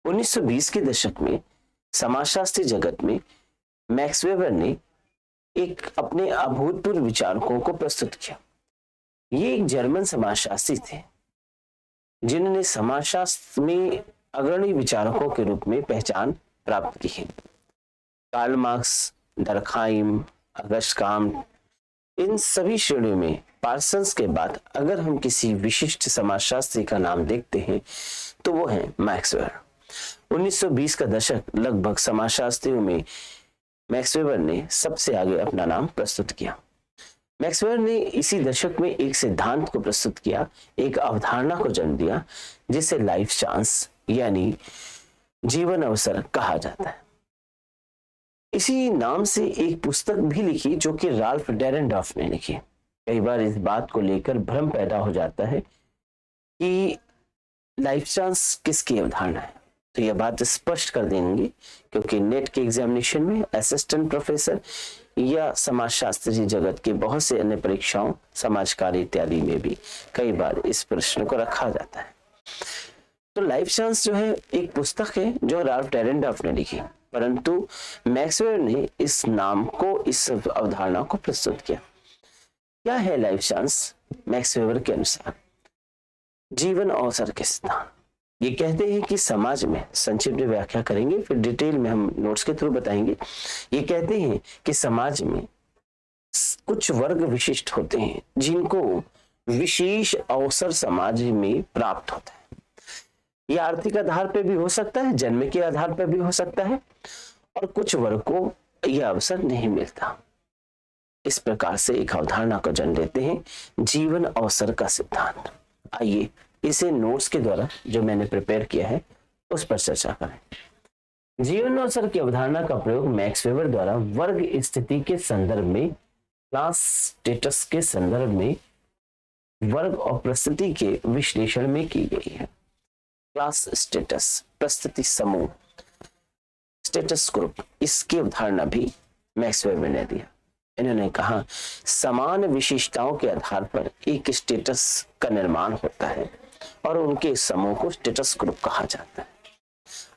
1920 के दशक में समाजशास्त्री जगत में मैक्स वेबर ने एक अपने अभूतपूर्व विचारकों को प्रस्तुत किया। ये एक जर्मन समाजशास्त्री थे जिन्होंने समाजशास्त्र में अग्रणी विचारकों के रूप में पहचान प्राप्त की है। Karl Marx, Durkheim, Auguste Comte, इन सभी श्रेणियों में पार्सन्स के बाद अगर हम किसी विशिष्ट समाजशास्त्री का नाम देखते हैं तो वो है मैक्स वेबर। 1920 का दशक लगभग समाजशास्त्रियों में मैक्स वेबर ने सबसे आगे अपना नाम प्रस्तुत किया। मैक्स वेबर ने इसी दशक में एक सिद्धांत को प्रस्तुत किया, एक अवधारणा को जन्म दिया जिसे लाइफ चांस यानी जीवन अवसर कहा जाता है। इसी नाम से एक पुस्तक भी लिखी जो कि राल्फ डेरेनडॉर्फ ने लिखी। कई बार इस बात को लेकर भ्रम पैदा हो जाता है कि लाइफ चांस किसकी अवधारणा है, तो यह बात स्पष्ट कर देंगे क्योंकि नेट के एग्जामिनेशन में असिस्टेंट प्रोफेसर या समाजशास्त्री जगत के बहुत से अन्य परीक्षाओं, समाज कार्य इत्यादि में भी कई बार इस प्रश्न को रखा जाता है। तो लाइफ चांस जो है एक पुस्तक है जो राल्फ डेरेनडॉर्फ ने लिखी, परंतु मैक्स वेबर ने इस नाम को, इस अवधारणा को प्रस्तुत किया। क्या है लाइफ चांस? मैक्स वेबर के अनुसार जीवन अवसर के सिद्धांत। ये कहते हैं कि समाज में, संक्षिप्त में व्याख्या करेंगे फिर डिटेल में हम नोट्स के थ्रू बताएंगे। ये कहते हैं कि समाज में कुछ वर्ग विशिष्ट होते हैं जिनको विशेष अवसर समाज में प्राप्त होता है। यह आर्थिक आधार पर भी हो सकता है, जन्म के आधार पर भी हो सकता है, और कुछ वर्ग को यह अवसर नहीं मिलता। इस प्रकार से एक अवधारणा को जन्म देते हैं जीवन अवसर का सिद्धांत। आइए इसे नोट्स के द्वारा जो मैंने प्रिपेयर किया है उस पर चर्चा करें। जीवन अवसर की अवधारणा का प्रयोग मैक्स वेबर द्वारा वर्ग स्थिति के संदर्भ में, क्लास स्टेटस के संदर्भ में, वर्ग और परिस्थिति के विश्लेषण में की गई है। क्लास स्टेटस, परिस्थिति समूह, स्टेटस ग्रुप, इसकी अवधारणा भी मैक्स वेबर ने दिया। इन्होंने कहा समान विशेषताओं के आधार पर एक स्टेटस का निर्माण होता है और उनके समूह को स्टेटस ग्रुप कहा जाता है।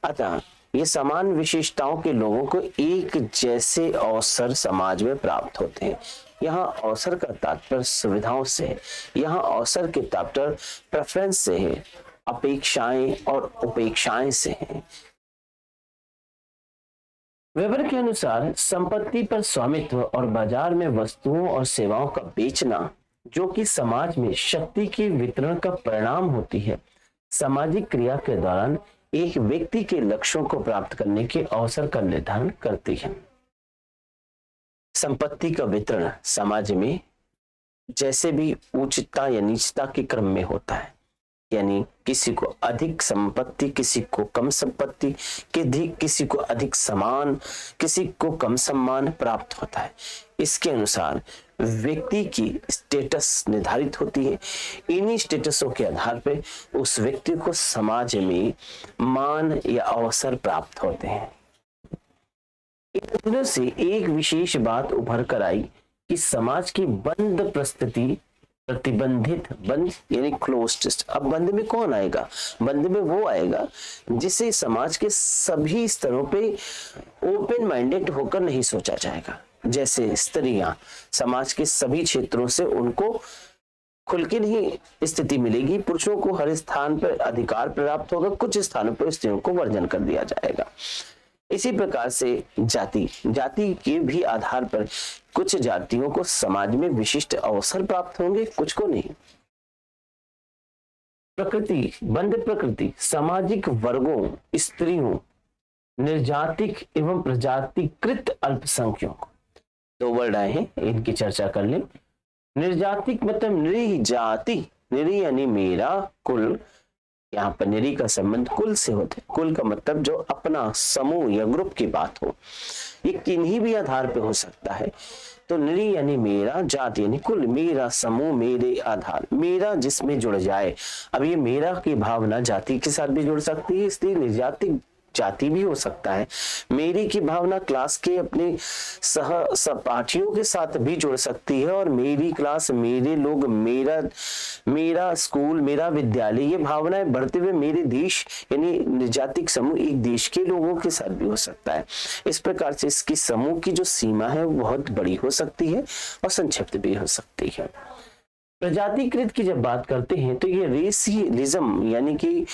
अतः ये समान विशेषताओं के लोगों को एक जैसे अवसर समाज में प्राप्त होते हैं। यहाँ अवसर का तात्पर्य सुविधाओं से है, यहाँ अवसर के तात्पर्य प्रेफरेंस से है, अपेक्षाएं और उपेक्षाएं से है। वेबर के अनुसार संपत्ति पर स्वामित्व और बाजार में वस्तुओं और सेवाओं का बेचना, जो कि समाज में शक्ति के वितरण का परिणाम होती है, सामाजिक क्रिया के दौरान एक व्यक्ति के लक्ष्यों को प्राप्त करने के अवसर का निर्धारण करती है। संपत्ति का वितरण समाज में जैसे भी उच्चता या नीचता के क्रम में होता है, यानी किसी को अधिक संपत्ति, किसी को कम संपत्ति, किसी को अधिक सम्मान, किसी को कम सम्मान प्राप्त होता है। इसके अनुसार व्यक्ति की स्टेटस निर्धारित होती है। इन्हीं स्टेटसों के आधार पर उस व्यक्ति को समाज में मान या अवसर प्राप्त होते हैं। इन से एक विशेष बात उभर कर आई कि समाज की बंद परिस्थिति प्रतिबंधित, बंद यानी क्लोज्ड। अब बंद में कौन आएगा? बंद में वो आएगा जिसे समाज के सभी स्तरों पे ओपन माइंडेड होकर नहीं सोचा जाएगा। जैसे स्त्रियां, समाज के सभी क्षेत्रों से उनको खुल के नहीं स्थिति मिलेगी, पुरुषों को हर स्थान पर अधिकार प्राप्त होगा, कुछ स्थानों पर स्त्रियों को वर्जन कर दिया जाएगा। इसी प्रकार से जाति के भी आधार पर कुछ जातियों को समाज में विशिष्ट अवसर प्राप्त होंगे, कुछ को नहीं। प्रकृति, बंध प्रकृति सामाजिक वर्गों, स्त्रियों, निर्जातिक एवं प्रजातिकृत अल्पसंख्यकों, दो वर्ड आए हैं, इनकी चर्चा कर लें। निर्जातिक मतलब निर्जाति, निरी यानी मेरा कुल, यहाँ पर निरी का संबंध कुल से होता है। कुल का मतलब जो अपना समूह या ग्रुप की बात हो, ये किन्हीं भी आधार पे हो सकता है। तो निरी यानी मेरा, जात यानी कुल, मेरा समूह, मेरे आधार, मेरा जिसमें जुड़ जाए। अब ये मेरा की भावना जाति के साथ भी जुड़ सकती है, इसलिए निर्जाति जाति भी हो सकता है। मेरी की भावना क्लास के अपने सहपाठियों के साथ भी जुड़ सकती है, और मेरी क्लास, मेरे लोग, मेरा स्कूल, मेरा विद्यालय, ये भावनाएं बढ़ते हुए मेरे देश यानी जातिक समूह एक देश के लोगों के साथ भी हो सकता है। इस प्रकार से इसकी समूह की जो सीमा है वो बहुत बड़ी हो सकती है और संक्षिप्त भी हो सकती है। प्रजातिकृत की जब बात करते हैं तो ये रेसिज्म यानी कि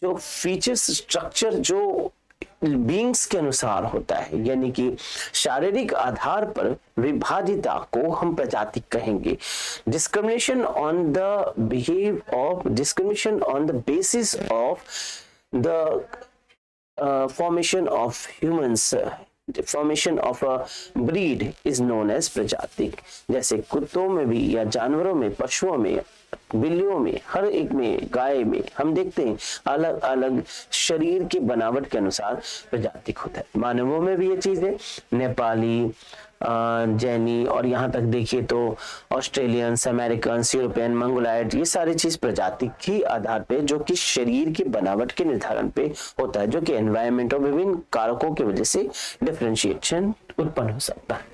जो फीचर्स स्ट्रक्चर जो बीइंग्स के अनुसार होता है, यानी कि शारीरिक आधार पर विभाजिता को हम प्रजाति कहेंगे। Discrimination on the basis of the formation of a breed is known as प्रजाति। जैसे कुत्तों में भी या जानवरों में, पशुओं में, बिल्लियों में, हर एक में, गाय में हम देखते हैं अलग अलग शरीर की बनावट के अनुसार प्रजातिक होता है। मानवों में भी ये चीज है। नेपाली, जैनी और यहाँ तक देखिए तो ऑस्ट्रेलियंस, अमेरिकन, यूरोपियन, मंगोलाइड, ये सारी चीज प्रजाति के आधार पे जो कि शरीर की बनावट के निर्धारण पे होता है, जो कि एनवायरमेंट और विभिन्न कारकों की वजह से डिफरेंशिएशन उत्पन्न हो सकता है।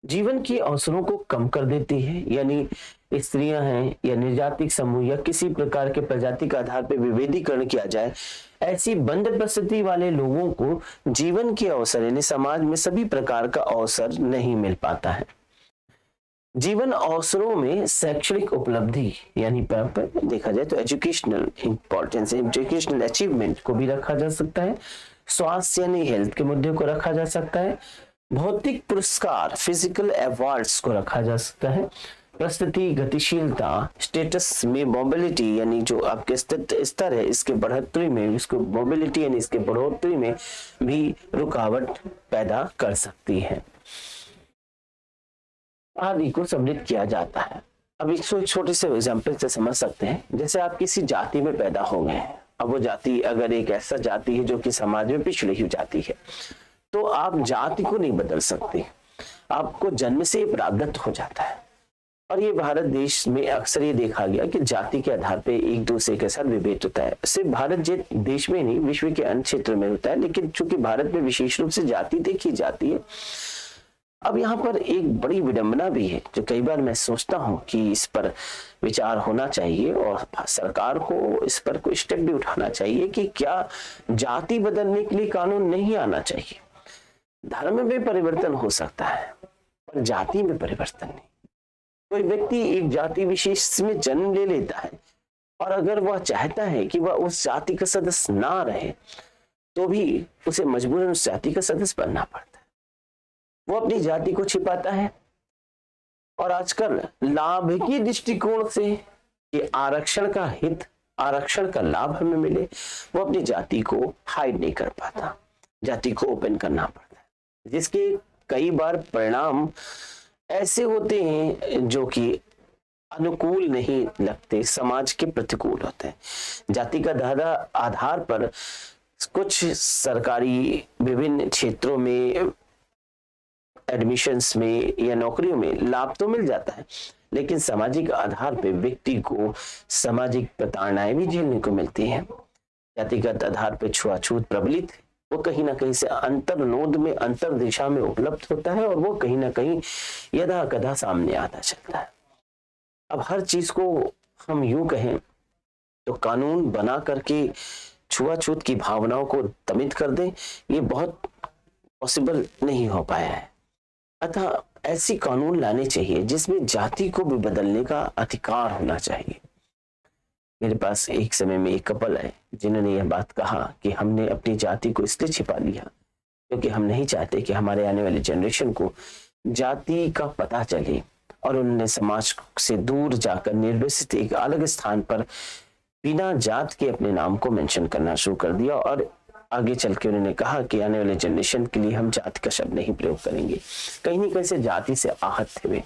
जीवन के अवसरों को कम कर देती है, यानी स्त्रियां हैं या निर्जातिक समूह या किसी प्रकार के प्रजाति के आधार पर विभेदीकरण किया जाए, ऐसी बंद परिस्थिति वाले लोगों को जीवन के अवसर यानी समाज में सभी प्रकार का अवसर नहीं मिल पाता है। जीवन अवसरों में शैक्षणिक उपलब्धि यानी देखा जाए तो एजुकेशनल इंपॉर्टेंस, एजुकेशनल अचीवमेंट को भी रखा जा सकता है। स्वास्थ्य यानी हेल्थ के मुद्दे को रखा जा सकता है। भौतिक पुरस्कार, फिजिकल अवार्ड्स को रखा जा सकता है। प्रस्तुति, गतिशीलता, स्टेटस में मोबिलिटी यानी जो आपके स्तर है इसके बढ़ोतरी में, इसको मोबिलिटी यानी इसके बढ़ोतरी में भी रुकावट पैदा कर सकती है, आदि को सम्मिलित किया जाता है। अब इसको एक छोटे से एग्जाम्पल से समझ सकते हैं। जैसे आप किसी जाति में पैदा हो गए हैं, अब वो जाति अगर एक ऐसा जाति है जो कि समाज में पिछड़ी हुई जाति है, तो आप जाति को नहीं बदल सकते, आपको जन्म से प्रारब्ध हो जाता है। और ये भारत देश में अक्सर ये देखा गया कि जाति के आधार पे एक दूसरे के साथ विभेद होता है। सिर्फ भारत देश में नहीं, विश्व के अन्य क्षेत्रों में होता है, लेकिन चूंकि भारत में विशेष रूप से जाति देखी जाती है। अब यहाँ पर एक बड़ी विडंबना भी है जो कई बार मैं सोचता हूँ कि इस पर विचार होना चाहिए और सरकार को इस पर कोई स्टेप भी उठाना चाहिए कि क्या जाति बदलने के लिए कानून नहीं आना चाहिए। धर्म में परिवर्तन हो सकता है पर जाति में परिवर्तन नहीं। कोई व्यक्ति एक जाति विशेष में जन्म ले लेता है और अगर वह चाहता है कि वह उस जाति का सदस्य ना रहे तो भी उसे मजबूरन उस जाति का सदस्य बनना पड़ता है। वो अपनी जाति को छिपाता है और आजकल लाभ के दृष्टिकोण से कि आरक्षण का हित, आरक्षण का लाभ हमें मिले, वो अपनी जाति को हाइड नहीं कर पाता, जाति को ओपन करना पड़ता है, जिसके कई बार परिणाम ऐसे होते हैं जो कि अनुकूल नहीं लगते, समाज के प्रतिकूल होते हैं। जाति का आधार पर कुछ सरकारी विभिन्न क्षेत्रों में एडमिशंस में या नौकरियों में लाभ तो मिल जाता है, लेकिन सामाजिक आधार पर व्यक्ति को सामाजिक प्रताड़नाएं भी झेलने को मिलती हैं। जातिगत आधार पर छुआछूत प्रबलित, वो कहीं ना कहीं से अंतर्नोद में, अंतर दिशा में उपलब्ध होता है और वो कहीं ना कहीं यदा कदा सामने आता चलता है। अब हर चीज को हम यूं कहें तो कानून बना करके छुआछूत की भावनाओं को दमित कर दें, ये बहुत पॉसिबल नहीं हो पाया है। अतः ऐसी कानून लाने चाहिए जिसमें जाति को भी बदलने का अधिकार होना चाहिए। मेरे पास एक समय में एक कपल है जिन्होंने यह बात कहा कि हमने अपनी जाति को इसलिए छिपा लिया क्योंकि हम नहीं चाहते कि हमारे आने वाले जनरेशन को जाति का पता चले, और उन्होंने समाज से दूर जाकर निर्वसित एक अलग स्थान पर बिना जात के अपने नाम को मेंशन करना शुरू कर दिया। और आगे चल के उन्होंने कहा कि आने वाले जनरेशन के लिए हम जाति का शब्द नहीं प्रयोग करेंगे। कहीं ना कहीं से जाति से आहत थे वे।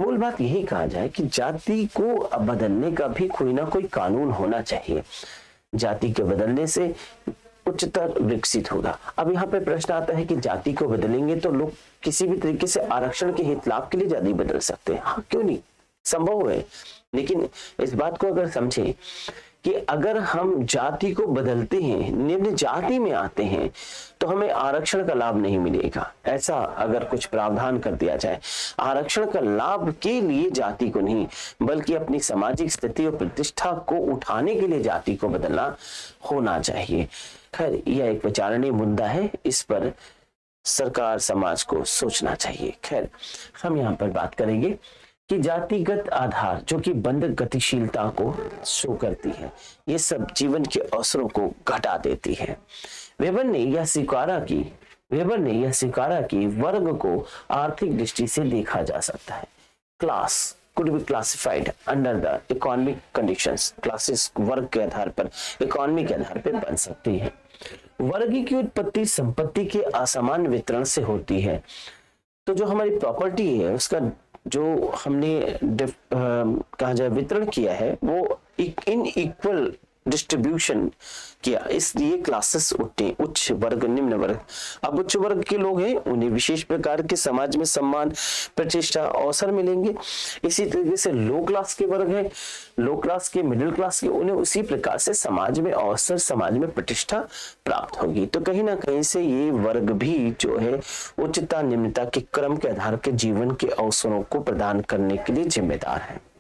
मूल बात यही कहा जाए कि जाति को बदलने का भी कोई ना कोई कानून होना चाहिए। जाति के बदलने से उच्चतर विकसित होगा। अब यहाँ पे प्रश्न आता है कि जाति को बदलेंगे तो लोग किसी भी तरीके से आरक्षण के हित लाभ के लिए जाति बदल सकते हैं। हाँ, क्यों नहीं, संभव है। लेकिन इस बात को अगर समझें कि अगर हम जाति को बदलते हैं, निम्न जाति में आते हैं, तो हमें आरक्षण का लाभ नहीं मिलेगा। ऐसा अगर कुछ प्रावधान कर दिया जाए, आरक्षण का लाभ के लिए जाति को नहीं, बल्कि अपनी सामाजिक स्थिति और प्रतिष्ठा को उठाने के लिए जाति को बदलना होना चाहिए। खैर, यह एक विचारणीय मुद्दा है, इस पर सरकार समाज को सोचना चाहिए। खैर, हम यहाँ पर बात करेंगे कि जातिगत आधार जो कि बंधक गतिशीलता को शो करती है, ये सब जीवन के अवसरों को घटा देती है। वेबर ने यह स्वीकारा कि वर्ग को आर्थिक दृष्टि से देखा जा सकता है। Class could be classified under the economic conditions। Classes वर्ग के आधार पर, इकोनॉमी के आधार पर बन सकती है। वर्ग की उत्पत्ति संपत्ति के असमान वितरण से होती है। तो जो हमारी प्रॉपर्टी है उसका जो हमने कहा जाए वितरण किया है, वो इन इक्वल डिस्ट्रीब्यूशन किया, इसलिए क्लासेस उठते, उच्च वर्ग, निम्न वर्ग। अब उच्च वर्ग के लोग हैं, उन्हें विशेष प्रकार के समाज में सम्मान, प्रतिष्ठा, अवसर मिलेंगे। इसी तरीके से लो क्लास के वर्ग हैं, लो क्लास के, मिडिल क्लास के, उन्हें उसी प्रकार से समाज में अवसर, समाज में प्रतिष्ठा प्राप्त होगी। तो कहीं ना कहीं से ये वर्ग भी जो है उच्चता निम्नता के क्रम के आधार के जीवन के अवसरों को प्रदान करने के लिए जिम्मेदार है।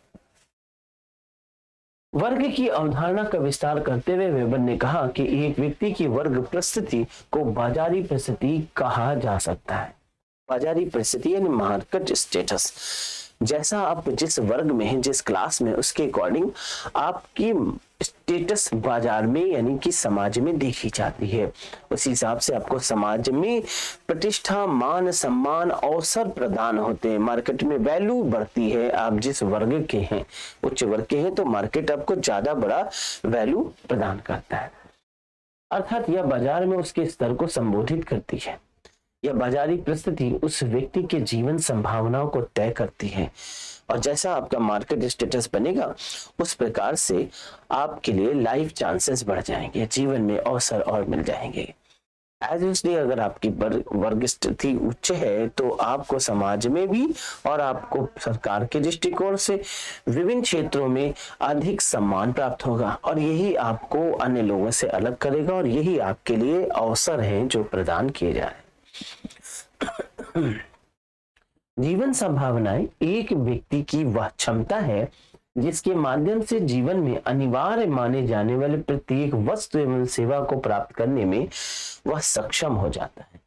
वर्ग की अवधारणा का विस्तार करते हुए वेबर ने कहा कि एक व्यक्ति की वर्ग परिस्थिति को बाजारी परिस्थिति कहा जा सकता है। बाजारी परिस्थिति यानी मार्केट स्टेटस। जैसा आप जिस वर्ग में हैं, जिस क्लास में, उसके अकॉर्डिंग आपकी स्टेटस बाजार में यानी कि समाज में देखी जाती है। उसी हिसाब से आपको समाज में प्रतिष्ठा, मान, सम्मान, अवसर प्रदान होते हैं। मार्केट में वैल्यू बढ़ती है। आप जिस वर्ग के हैं, उच्च वर्ग के हैं, तो मार्केट आपको ज्यादा बड़ा वैल्यू प्रदान करता है। अर्थात यह बाजार में उसके स्तर को संबोधित करती है। यह बाजारी परिस्थिति उस व्यक्ति के जीवन संभावनाओं को तय करती है, और जैसा आपका मार्केट स्टेटस बनेगा उस प्रकार से आपके लिए लाइफ चांसेस बढ़ जाएंगे, जीवन में अवसर और मिल जाएंगे। एज अगर आपकी वर्ग स्थिति उच्च है तो आपको समाज में भी और आपको सरकार के दृष्टिकोण से विभिन्न क्षेत्रों में अधिक सम्मान प्राप्त होगा, और यही आपको अन्य लोगों से अलग करेगा, और यही आपके लिए अवसर है जो प्रदान किए जा रहे हैं। जीवन संभावनाएं एक व्यक्ति की वह क्षमता है जिसके माध्यम से जीवन में अनिवार्य माने जाने वाले प्रत्येक वस्तु एवं सेवा को प्राप्त करने में वह सक्षम हो जाता है।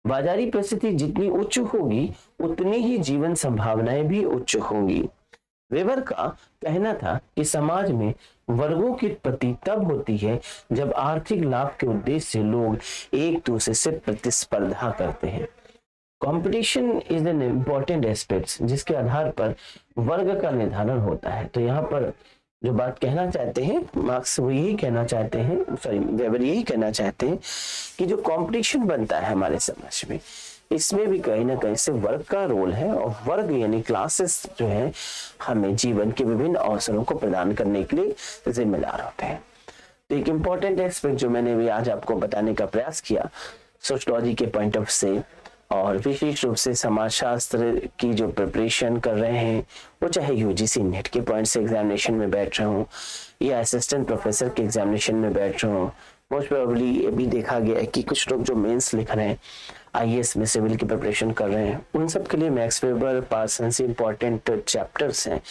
बाजारी परिस्थिति जितनी उच्च होगी उतनी ही जीवन संभावनाएं भी उच्च होंगी। वेबर का कहना था कि समाज में वर्गों की उत्पत्ति तब होती है जब आर्थिक लाभ के उद्देश्य से लोग एक दूसरे से प्रतिस्पर्धा करते हैं। Competition is an important aspect जिसके आधार पर वर्ग का निर्धारण होता है। तो यहाँ पर जो बात कहना चाहते हैं मार्क्स, वो यही कहना चाहते हैं, वेबर यही कहना चाहते हैं कि जो कंपटीशन बनता है हमारे समाज में, इसमें भी कहीं ना कहीं से वर्ग का रोल है, और वर्ग यानी क्लासेस जो है हमें जीवन के विभिन्न अवसरों को प्रदान करने के लिए जिम्मेदार होते हैं। तो एक इम्पोर्टेंट एस्पेक्ट जो मैंने भी आज आपको बताने का प्रयास किया सोशियोलॉजी के पॉइंट ऑफ से, और विशेष रूप से समाजशास्त्र की जो प्रिपरेशन कर रहे हैं, वो चाहे यूजीसी नेट के पॉइंट से एग्जामिनेशन में बैठ रहे हों या असिस्टेंट प्रोफेसर के एग्जामिनेशन में बैठ रहे हों, मोस्ट प्रोबेबली ये भी देखा गया है कि कुछ लोग जो मेंस लिख रहे हैं, आईएएस में सिविल की प्रिपरेशन कर रहे हैं, उन सब के लिए max weber, Parsons important chapters हैं।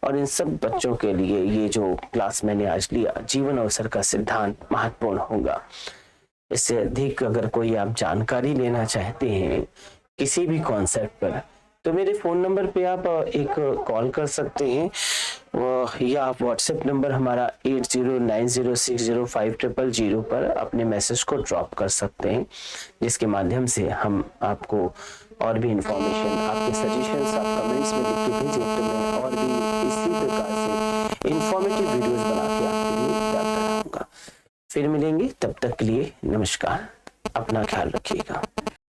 और इन सब बच्चों के लिए ये जो क्लास मैंने आज लिया, जीवन अवसर का सिद्धांत, महत्वपूर्ण होगा। इससे अधिक अगर कोई आप जानकारी लेना चाहते हैं किसी भी कॉन्सेप्ट पर, तो मेरे फोन नंबर पे आप एक कॉल कर सकते हैं, या आप व्हाट्सएप नंबर हमारा 8090605000 पर अपने मैसेज को ड्रॉप कर सकते हैं, जिसके माध्यम से हम आपको और भी इंफॉर्मेशन, आपके सजेशंस आप कमेंट्स में लिख के भेजें, तो मैं और भी इसी प्रकार से इंफॉर्मेटिव वीडियोस बना के आपके लिए लाता रहूंगा। फिर मिलेंगे, तब तक के लिए नमस्कार, अपना ख्याल रखिएगा।